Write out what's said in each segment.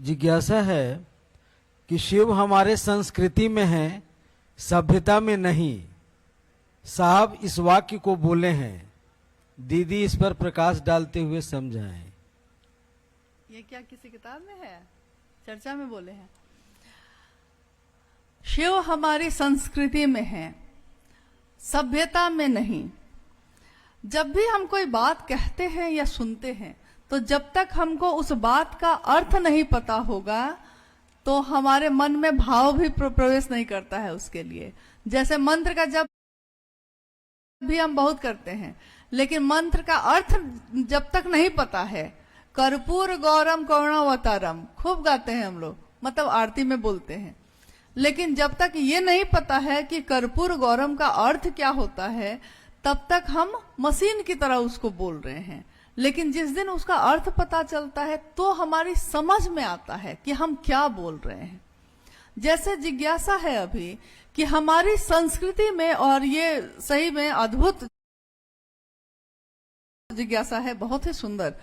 जिज्ञासा है कि शिव हमारे संस्कृति में है, सभ्यता में नहीं। साहब इस वाक्य को बोले हैं, दीदी इस पर प्रकाश डालते हुए समझाएं। ये क्या किसी किताब में है? चर्चा में बोले हैं। शिव हमारी संस्कृति में है, सभ्यता में नहीं। जब भी हम कोई बात कहते हैं या सुनते हैं, तो जब तक हमको उस बात का अर्थ नहीं पता होगा तो हमारे मन में भाव भी प्रवेश नहीं करता है उसके लिए। जैसे मंत्र का जब भी हम बहुत करते हैं, लेकिन मंत्र का अर्थ जब तक नहीं पता है, कर्पूर गौरम करुणावतारम खूब गाते हैं हम लोग, मतलब आरती में बोलते हैं, लेकिन जब तक ये नहीं पता है कि कर्पूर गौरम का अर्थ क्या होता है, तब तक हम मशीन की तरह उसको बोल रहे हैं। लेकिन जिस दिन उसका अर्थ पता चलता है तो हमारी समझ में आता है कि हम क्या बोल रहे हैं। जैसे जिज्ञासा है अभी कि हमारी संस्कृति में, और ये सही में अद्भुत जिज्ञासा है, बहुत ही सुंदर।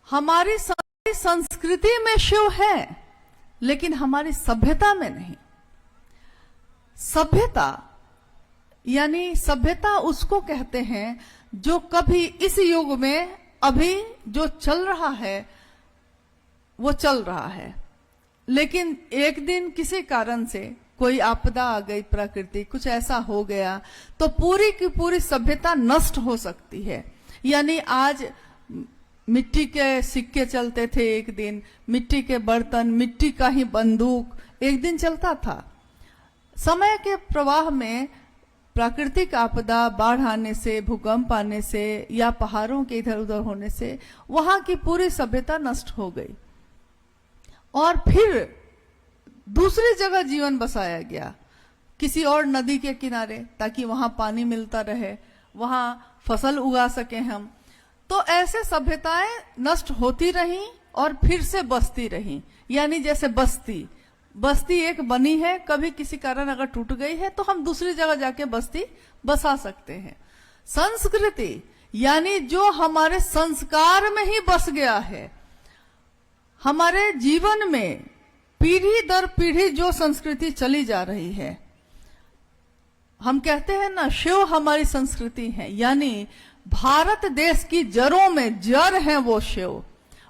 हमारी संस्कृति में शिव है, लेकिन हमारी सभ्यता में नहीं। सभ्यता यानी सभ्यता उसको कहते हैं जो कभी इस युग में अभी जो चल रहा है वो चल रहा है, लेकिन एक दिन किसी कारण से कोई आपदा आ गई, प्रकृति कुछ ऐसा हो गया तो पूरी की पूरी सभ्यता नष्ट हो सकती है। यानी आज मिट्टी के सिक्के चलते थे, एक दिन मिट्टी के बर्तन, मिट्टी का ही बंदूक एक दिन चलता था। समय के प्रवाह में प्राकृतिक आपदा, बाढ़ आने से, भूकंप आने से या पहाड़ों के इधर उधर होने से वहां की पूरी सभ्यता नष्ट हो गई और फिर दूसरी जगह जीवन बसाया गया, किसी और नदी के किनारे, ताकि वहां पानी मिलता रहे, वहां फसल उगा सके हम। तो ऐसे सभ्यताएं नष्ट होती रहीं और फिर से बसती रहीं। यानी जैसे बस्ती एक बनी है, कभी किसी कारण अगर टूट गई है तो हम दूसरी जगह जाके बस्ती बसा सकते हैं। संस्कृति यानी जो हमारे संस्कार में ही बस गया है, हमारे जीवन में पीढ़ी दर पीढ़ी जो संस्कृति चली जा रही है। हम कहते हैं ना, शिव हमारी संस्कृति है, यानी भारत देश की जड़ों में जड़ है वो शिव।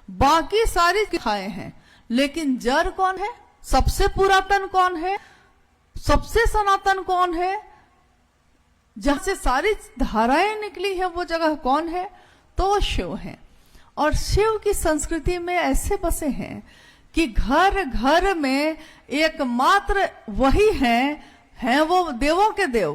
बाकी सारी खाए हैं, लेकिन जड़ कौन है? सबसे पुरातन कौन है? सबसे सनातन कौन है? जहां से सारी धाराएं निकली है वो जगह कौन है? तो वो शिव है। और शिव की संस्कृति में ऐसे बसे हैं कि घर घर में एकमात्र वही हैं वो देवों के देव,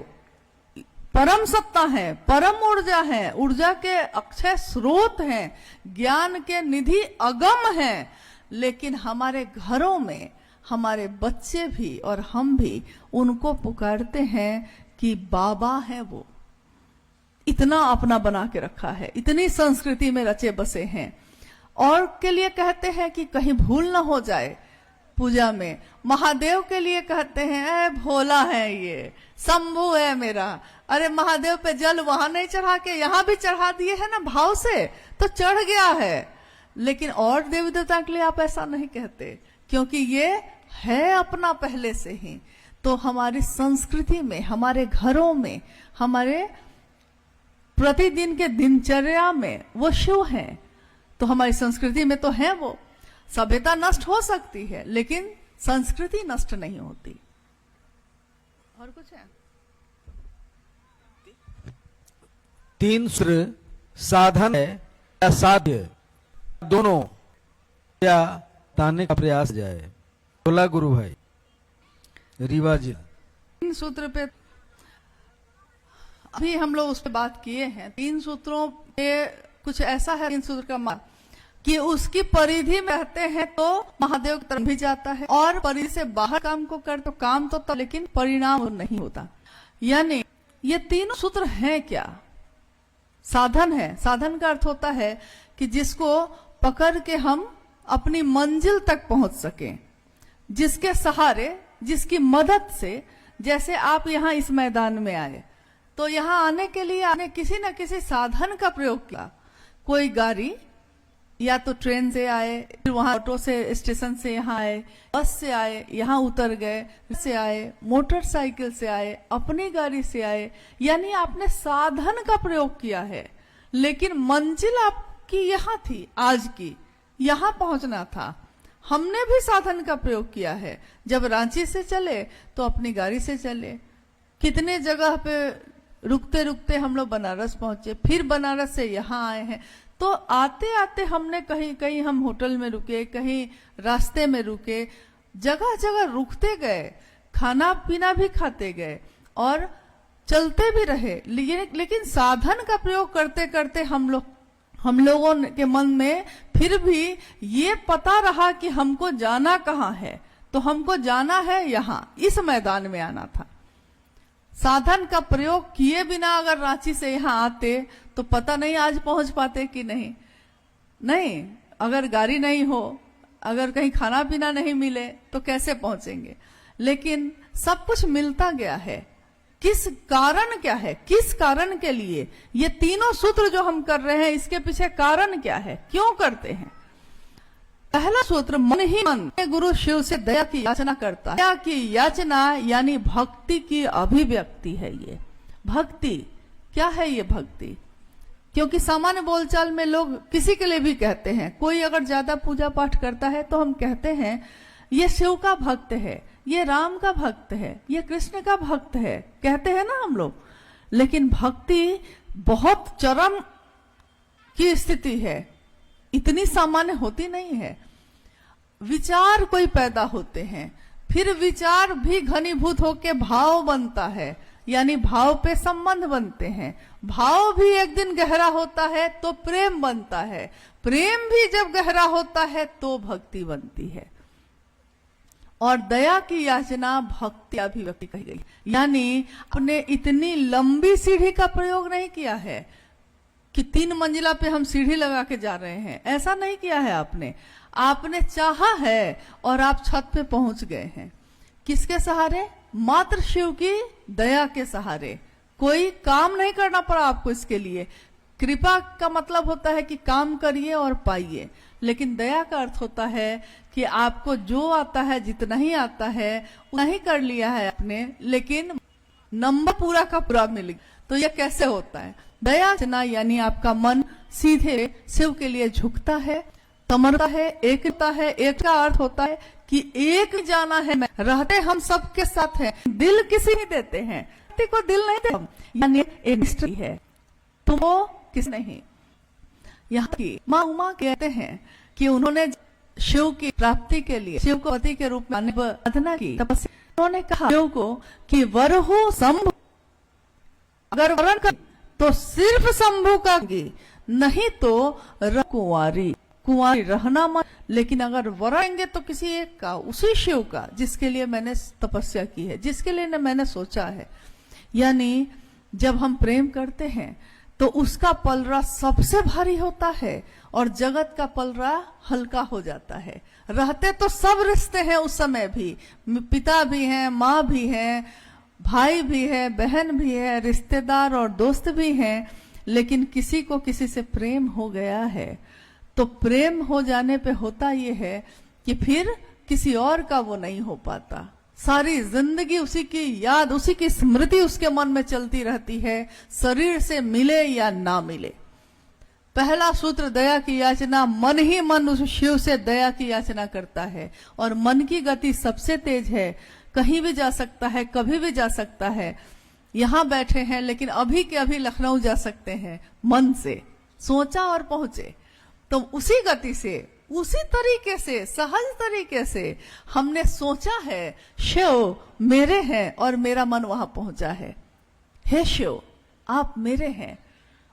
परम सत्ता है, परम ऊर्जा है, ऊर्जा के अक्षय स्रोत हैं, ज्ञान के निधि अगम हैं। लेकिन हमारे घरों में हमारे बच्चे भी और हम भी उनको पुकारते हैं कि बाबा है वो। इतना अपना बना के रखा है, इतनी संस्कृति में रचे बसे हैं। और के लिए कहते हैं कि कहीं भूल ना हो जाए पूजा में। महादेव के लिए कहते हैं, ए भोला है ये, शंभु है मेरा। अरे महादेव पे जल वहां नहीं चढ़ा के यहां भी चढ़ा दिए है ना भाव से, तो चढ़ गया है। लेकिन और देवी देवता के लिए आप ऐसा नहीं कहते, क्योंकि ये है अपना पहले से ही। तो हमारी संस्कृति में, हमारे घरों में, हमारे प्रतिदिन के दिनचर्या में वो शिव है। तो हमारी संस्कृति में तो है वो। सभ्यता नष्ट हो सकती है, लेकिन संस्कृति नष्ट नहीं होती। और कुछ है? 3 सूत्र साधन है या साध्य, दोनों या ताने का प्रयास जाए। बोला गुरु भाई रीवा जी। 3 सूत्र पे अभी हम लोग उस पर बात किए हैं। 3 सूत्रों पे कुछ ऐसा है, 3 सूत्र का मान कि उसकी परिधि में रहते हैं तो महादेव की तरफ भी जाता है, और परिधि से बाहर काम को कर तो काम तो लेकिन परिणाम नहीं होता। यानी ये 3 सूत्र हैं क्या? साधन है। साधन का अर्थ होता है कि जिसको पकड़ के हम अपनी मंजिल तक पहुंच सकें, जिसके सहारे, जिसकी मदद से। जैसे आप यहाँ इस मैदान में आए तो यहाँ आने के लिए आपने किसी न किसी साधन का प्रयोग किया। कोई गाड़ी, या तो ट्रेन से आए, फिर वहां ऑटो से स्टेशन से यहाँ आए, बस से आए, यहाँ उतर गए, फिर से आए, मोटरसाइकिल से आए, अपनी गाड़ी से आए, यानी आपने साधन का प्रयोग किया है, लेकिन मंजिल आपकी यहाँ थी, आज की यहाँ पहुंचना था। हमने भी साधन का प्रयोग किया है। जब रांची से चले तो अपनी गाड़ी से चले, कितने जगह पे रुकते रुकते हम लोग बनारस पहुंचे, फिर बनारस से यहाँ आए हैं। तो आते आते हमने कहीं कहीं हम होटल में रुके, कहीं रास्ते में रुके, जगह जगह रुकते गए, खाना पीना भी खाते गए और चलते भी रहे। लेकिन साधन का प्रयोग करते करते हम लोगों के मन में फिर भी ये पता रहा कि हमको जाना कहाँ है। तो हमको जाना है यहाँ, इस मैदान में आना था। साधन का प्रयोग किए बिना अगर रांची से यहाँ आते तो पता नहीं आज पहुंच पाते कि नहीं। अगर गाड़ी नहीं हो, अगर कहीं खाना पीना नहीं मिले तो कैसे पहुंचेंगे। लेकिन सब कुछ मिलता गया है। किस कारण क्या है, किस कारण के लिए ये तीनों सूत्र जो हम कर रहे हैं, इसके पीछे कारण क्या है, क्यों करते हैं। पहला सूत्र, मन ही मन गुरु शिव से दया की याचना करता है। दया की याचना यानी भक्ति की अभिव्यक्ति है। ये भक्ति क्या है, ये भक्ति, क्योंकि सामान्य बोलचाल में लोग किसी के लिए भी कहते हैं, कोई अगर ज्यादा पूजा पाठ करता है तो हम कहते हैं ये शिव का भक्त है, ये राम का भक्त है, ये कृष्ण का भक्त है, कहते हैं ना हम लोग। लेकिन भक्ति बहुत चरम की स्थिति है, इतनी सामान्य होती नहीं है। विचार कोई पैदा होते हैं, फिर विचार भी घनीभूत होकर भाव बनता है, यानी भाव पे संबंध बनते हैं। भाव भी एक दिन गहरा होता है तो प्रेम बनता है, प्रेम भी जब गहरा होता है तो भक्ति बनती है। और दया की याचना भक्ति अभिव्यक्ति कही गई, यानी आपने इतनी लंबी सीढ़ी का प्रयोग नहीं किया है कि 3 मंजिला पे हम सीढ़ी लगा के जा रहे हैं, ऐसा नहीं किया है आपने चाहा है और आप छत पे पहुंच गए हैं। किसके सहारे? मात्र शिव की दया के सहारे। कोई काम नहीं करना पड़ा आपको इसके लिए। कृपा का मतलब होता है कि काम करिए और पाइए, लेकिन दया का अर्थ होता है कि आपको जो आता है, जितना ही आता है उतना ही कर लिया है आपने, लेकिन नंबर पूरा का पूरा मिल गया। तो यह कैसे होता है? दया यानी आपका मन सीधे शिव के लिए झुकता है, समर्पण है, एकता है। एक का अर्थ होता है कि एक जाना है, मैं रहते हम सबके साथ हैं, दिल किसी नहीं देते हैं, को दिल नहीं देते, यानी एक निष्ठा है, तुम वो किस नहीं। यहाँ की माँ उमा कहते हैं कि उन्होंने शिव की प्राप्ति के लिए शिव को पति के रूप में साधना की, तपस्या। उन्होंने कहा शिव को कि वर हो शंभु, अगर वरण कर तो सिर्फ शंभु का, नहीं तो कुंवारी रहना मत। लेकिन अगर वरेंगे तो किसी एक का, उसी शिव का जिसके लिए मैंने तपस्या की है, जिसके लिए मैंने सोचा है। यानी जब हम प्रेम करते हैं तो उसका पलरा सबसे भारी होता है और जगत का पलरा हल्का हो जाता है। रहते तो सब रिश्ते हैं उस समय भी, पिता भी हैं, माँ भी हैं, भाई भी है, बहन भी है, रिश्तेदार और दोस्त भी हैं। लेकिन किसी को किसी से प्रेम हो गया है तो प्रेम हो जाने पे होता ये है कि फिर किसी और का वो नहीं हो पाता। सारी जिंदगी उसी की याद, उसी की स्मृति उसके मन में चलती रहती है, शरीर से मिले या ना मिले। पहला सूत्र दया की याचना, मन ही मन उस शिव से दया की याचना करता है। और मन की गति सबसे तेज है, कहीं भी जा सकता है, कभी भी जा सकता है। यहां बैठे हैं लेकिन अभी के अभी लखनऊ जा सकते हैं, मन से सोचा और पहुंचे। तो उसी गति से, उसी तरीके से, सहज तरीके से हमने सोचा है शिव मेरे हैं और मेरा मन वहां पहुंचा है। हे शिव, आप मेरे हैं,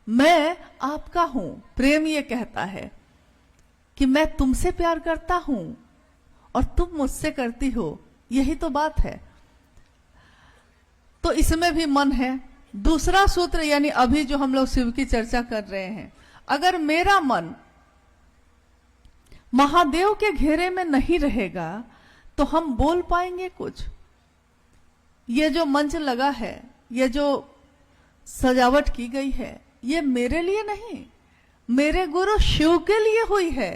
मैं आपका हूं। प्रेम ये कहता है कि मैं तुमसे प्यार करता हूं और तुम मुझसे करती हो, यही तो बात है। तो इसमें भी मन है। दूसरा सूत्र, यानी अभी जो हम लोग शिव की चर्चा कर रहे हैं, अगर मेरा मन महादेव के घेरे में नहीं रहेगा तो हम बोल पाएंगे कुछ? ये जो मंच लगा है, ये जो सजावट की गई है, ये मेरे लिए नहीं, मेरे गुरु शिव के लिए हुई है।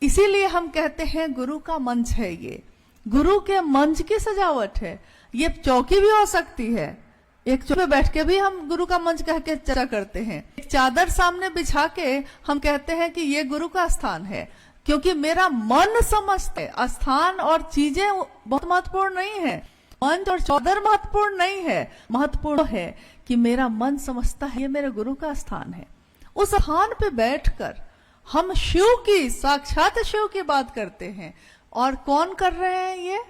इसीलिए हम कहते हैं गुरु का मंच है ये, गुरु के मंच की सजावट है। ये चौकी भी हो सकती है, एक चौकी पे बैठ के भी हम गुरु का मंच कह के चर्चा करते हैं। एक चादर सामने बिछा के हम कहते हैं कि ये गुरु का स्थान है, क्योंकि मेरा मन समझते है। स्थान और चीजें बहुत महत्वपूर्ण नहीं है, मंच और चादर महत्वपूर्ण नहीं है, महत्वपूर्ण है कि मेरा मन समझता है ये मेरे गुरु का स्थान है। उस स्थान पे बैठकर हम शिव की, साक्षात शिव की बात करते हैं। और कौन कर रहे हैं ये?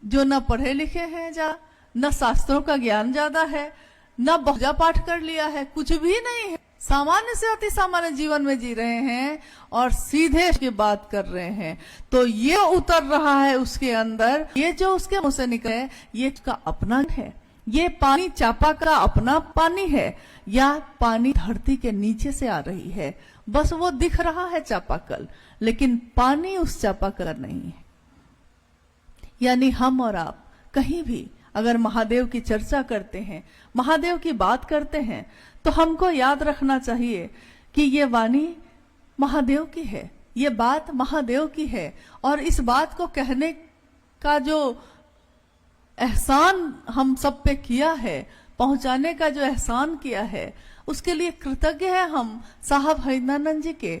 जो न पढ़े लिखे हैं, न शास्त्रों का ज्ञान ज्यादा है, न पूजा पाठ कर लिया है, कुछ भी नहीं है, सामान्य से अति सामान्य जीवन में जी रहे हैं और सीधे की बात कर रहे हैं। तो ये उतर रहा है उसके अंदर, ये जो उसके मुंह से निकले ये उसका अपना है। ये पानी चापा का अपना पानी है या पानी धरती के नीचे से आ रही है, बस वो दिख रहा है चापाकल, लेकिन पानी उस चापाकल नहीं है। यानी हम और आप कहीं भी अगर महादेव की चर्चा करते हैं, महादेव की बात करते हैं, तो हमको याद रखना चाहिए कि ये वाणी महादेव की है, ये बात महादेव की है। और इस बात को कहने का जो एहसान हम सब पे किया है, पहुंचाने का जो एहसान किया है, उसके लिए कृतज्ञ है हम साहब हरिनानंद जी के,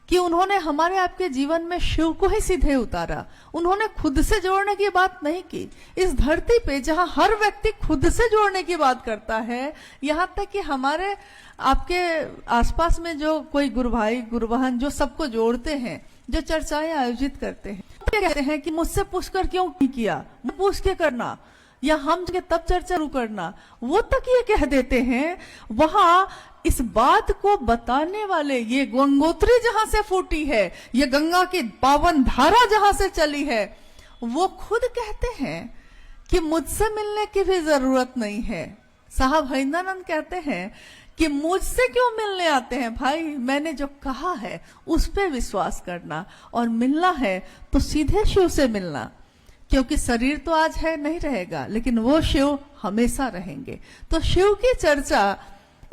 कि उन्होंने हमारे आपके जीवन में शिव को ही सीधे उतारा। उन्होंने खुद से जोड़ने की बात नहीं की। इस धरती पे जहां हर व्यक्ति खुद से जोड़ने की बात करता है, यहाँ तक कि हमारे आपके आसपास में जो कोई गुरु भाई गुरु बहन जो सबको जोड़ते हैं, जो चर्चाएं आयोजित करते हैं, तो कहते हैं कि मुझसे पूछकर क्यों नहीं किया, पूछ के करना या हम तब चर्चा शुरू करना, वो तक ये कह देते हैं। वहां इस बात को बताने वाले, ये गंगोत्री जहां से फूटी है, ये गंगा की पावन धारा जहां से चली है, वो खुद कहते हैं कि मुझसे मिलने की भी जरूरत नहीं है। साहब हरिनानंद कहते हैं कि मुझसे क्यों मिलने आते हैं भाई, मैंने जो कहा है उस पे विश्वास करना, और मिलना है तो सीधे शिव से मिलना, क्योंकि शरीर तो आज है नहीं रहेगा, लेकिन वो शिव हमेशा रहेंगे। तो शिव की चर्चा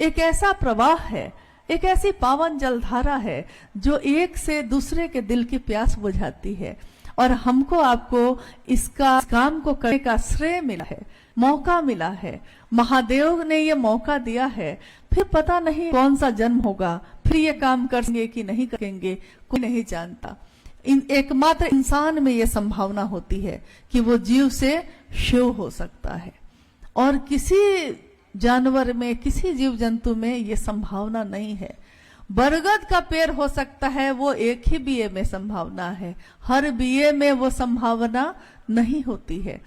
एक ऐसा प्रवाह है, एक ऐसी पावन जलधारा है जो एक से दूसरे के दिल की प्यास बुझाती है। और हमको आपको इसका काम को करने का श्रेय मिला है, मौका मिला है, महादेव ने ये मौका दिया है। फिर पता नहीं कौन सा जन्म होगा, फिर ये काम करेंगे कि नहीं करेंगे, कोई नहीं जानता। एकमात्र इंसान में ये संभावना होती है कि वो जीव से शिव हो सकता है, और किसी जानवर में, किसी जीव जंतु में ये संभावना नहीं है। बरगद का पेड़ हो सकता है, वो एक ही बीए में संभावना है, हर बीए में वो संभावना नहीं होती है,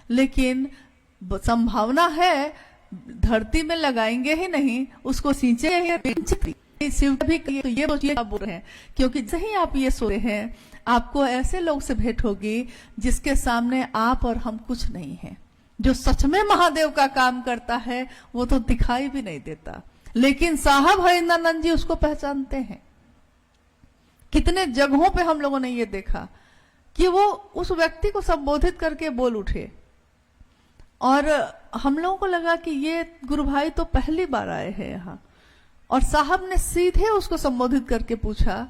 लेकिन संभावना है। धरती में लगाएंगे ही नहीं, उसको सींचेंगे। शिव भी तो ये बोल रहे हैं, क्योंकि जैसे ही आप ये सोच रहे हैं, आपको ऐसे लोग से भेंट होगी जिसके सामने आप और हम कुछ नहीं है। जो सच में महादेव का काम करता है वो तो दिखाई भी नहीं देता, लेकिन साहब हरिनानंद जी उसको पहचानते हैं। कितने जगहों पे हम लोगों ने ये देखा कि वो उस व्यक्ति को संबोधित करके बोल उठे, और हम लोगों को लगा कि ये गुरु भाई तो पहली बार आए हैं यहाँ, और साहब ने सीधे उसको संबोधित करके पूछा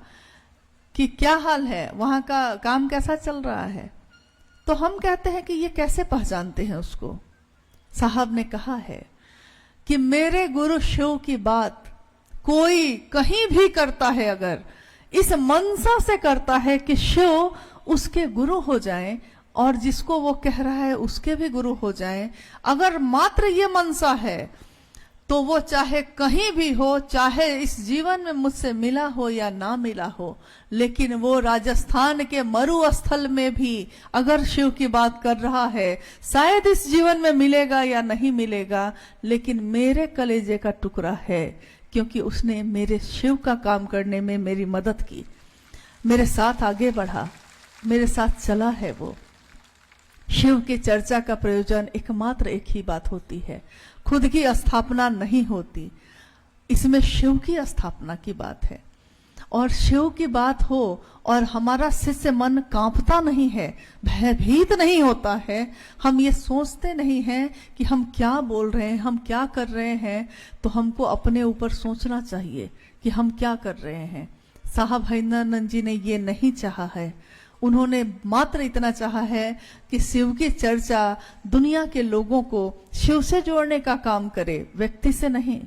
कि क्या हाल है, वहां का काम कैसा चल रहा है। तो हम कहते हैं कि ये कैसे पहचानते हैं उसको। साहब ने कहा है कि मेरे गुरु शिव की बात कोई कहीं भी करता है, अगर इस मनसा से करता है कि शिव उसके गुरु हो जाएं और जिसको वो कह रहा है उसके भी गुरु हो जाएं, अगर मात्र ये मनसा है, तो वो चाहे कहीं भी हो, चाहे इस जीवन में मुझसे मिला हो या ना मिला हो, लेकिन वो राजस्थान के मरुस्थल में भी अगर शिव की बात कर रहा है, शायद इस जीवन में मिलेगा या नहीं मिलेगा, लेकिन मेरे कलेजे का टुकड़ा है, क्योंकि उसने मेरे शिव का काम करने में मेरी मदद की, मेरे साथ आगे बढ़ा, मेरे साथ चला है। वो शिव की चर्चा का प्रयोजन एकमात्र एक ही बात होती है, खुद की स्थापना नहीं होती, इसमें शिव की स्थापना की बात है। और शिव की बात हो और हमारा शिष्य मन कांपता नहीं है, भयभीत नहीं होता है, हम ये सोचते नहीं हैं कि हम क्या बोल रहे हैं, हम क्या कर रहे हैं, तो हमको अपने ऊपर सोचना चाहिए कि हम क्या कर रहे हैं। साहब हरिनानंद जी ने ये नहीं चाहा है। उन्होंने मात्र इतना चाहा है कि शिव की चर्चा दुनिया के लोगों को शिव से जोड़ने का काम करे, व्यक्ति से नहीं।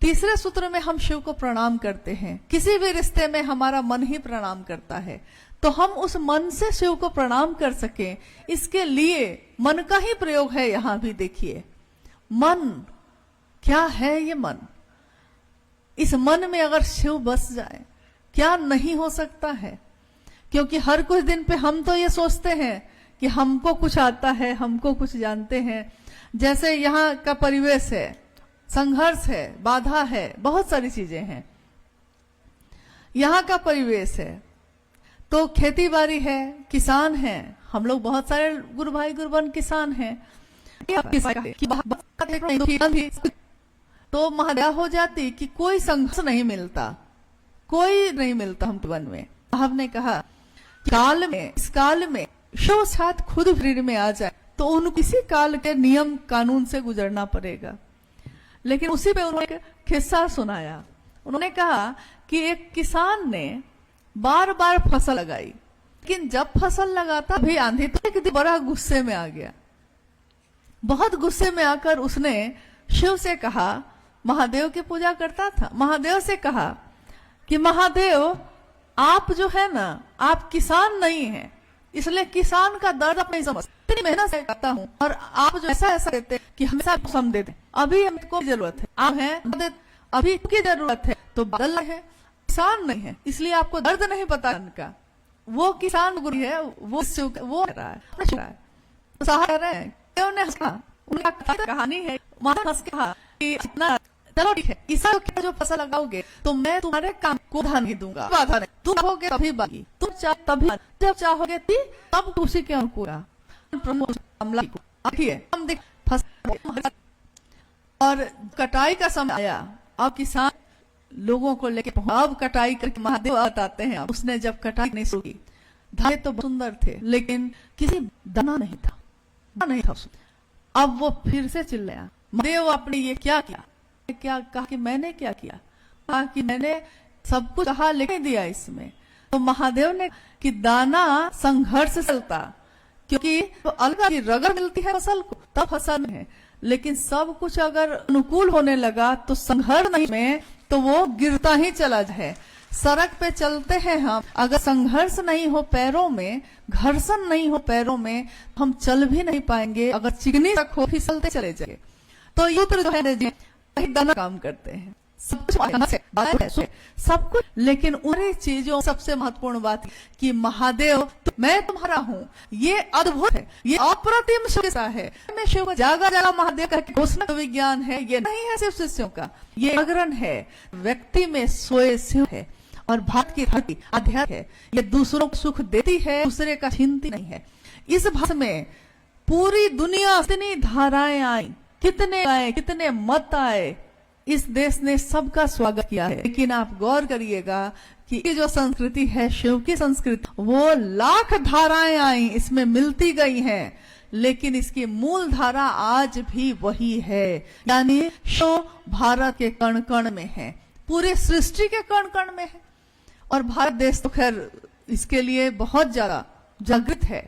तीसरे सूत्र में हम शिव को प्रणाम करते हैं। किसी भी रिश्ते में हमारा मन ही प्रणाम करता है, तो हम उस मन से शिव को प्रणाम कर सकें, इसके लिए मन का ही प्रयोग है। यहां भी देखिए, मन क्या है। ये मन, इस मन में अगर शिव बस जाए, क्या नहीं हो सकता है। क्योंकि हर कुछ दिन पे हम तो ये सोचते हैं कि हमको कुछ आता है, हमको कुछ जानते हैं। जैसे यहाँ का परिवेश है, संघर्ष है, बाधा है, बहुत सारी चीजें हैं। यहाँ का परिवेश है तो खेती बाड़ी है, किसान है, हम लोग बहुत सारे गुरु भाई गुरु बहन किसान हैं। तो महादेव हो जाती कि कोई संघर्ष नहीं मिलता, कोई नहीं मिलता हम जीवन में। हमने कहा काल में, इस काल में शिव साथ खुद शरीर में आ जाए तो उनको किसी काल के नियम कानून से गुजरना पड़ेगा। लेकिन उसी पे उन्होंने एक किस्सा सुनाया। उन्होंने कहा कि एक किसान ने बार बार फसल लगाई, लेकिन जब फसल लगाता भी आंधी, तो एक दिन बड़ा गुस्से में आ गया। बहुत गुस्से में आकर उसने शिव से कहा, महादेव की पूजा करता था, महादेव से कहा कि महादेव आप जो है ना, आप किसान नहीं हैं, इसलिए किसान का दर्द आप नहीं समझते। इतनी मेहनत से करता हूँ और आप जो ऐसा ऐसा देते कि हमेशा मौसम देते, अभी हमको जरूरत है, आप हैं अभी की जरूरत है तो बादल है, किसान नहीं है, इसलिए आपको दर्द नहीं पता उनका। वो किसान गुरु है, वो कह रहा है, तो साहब कह रहे हैं, उनका कहानी है। माता हंस के कहा कि इतना चलो ठीक है, इसा जो फसल लगाओगे तो मैं तुम्हारे काम को बाधा नहीं दूंगा, बाधा नहीं, तुम चाहोगे तभी बागी, तुम तभी जब चाहोगे तब उसी के अनुकूल। हम देख फसल और कटाई का समय आया, अब किसान लोगों को लेके अब कटाई करके महादेव बताते हैं। उसने जब कटाई नहीं शुरू की, धागे तो सुंदर थे लेकिन किसी दाना नहीं था, नहीं था। अब वो फिर से चिल्लाया, महादेव आपने ये क्या किया? क्या कहा कि मैंने क्या किया? कहा कि मैंने सब कुछ कहा लेकिन दिया इसमें। तो महादेव ने कि दाना संघर्ष से चलता, क्योंकि तो अलग की रगड़ मिलती है फसल को तब फसल में है, लेकिन सब कुछ अगर अनुकूल होने लगा तो संघर्ष नहीं में तो वो गिरता ही चला जाए। सड़क पे चलते हैं हम, अगर संघर्ष नहीं हो पैरों में, घर्षण नहीं हो पैरों में, हम चल भी नहीं पाएंगे। अगर चिकनी तक हो फिसलते चले जाए। तो युद्ध जो है दाना काम करते हैं, सब कुछ सब कुछ, लेकिन उन्हीं चीजों सबसे महत्वपूर्ण बात कि महादेव तो मैं तुम्हारा हूँ, ये अद्भुत है, ये अप्रतिम शिक्षा है। मैं शिव को जागा जागा महादेव का घोषणा विज्ञान है, ये नहीं है सिर्फ शिष्यों का, ये जागरण है, व्यक्ति में सोए शिव है और भारत की धरती आध्यात्म है। ये दूसरों को सुख देती है, दूसरे का छीनती नहीं है। इस भाषा में पूरी दुनिया इतनी धाराएं आई, कितने आए, कितने मत आए, इस देश ने सबका स्वागत किया है। लेकिन आप गौर करिएगा कि ये जो संस्कृति है शिव की संस्कृति, वो लाख धाराएं आई, इसमें मिलती गई हैं, लेकिन इसकी मूल धारा आज भी वही है। यानी शिव भारत के कण कण में है, पूरे सृष्टि के कण कण में है। और भारत देश तो खैर इसके लिए बहुत ज्यादा जागृत है।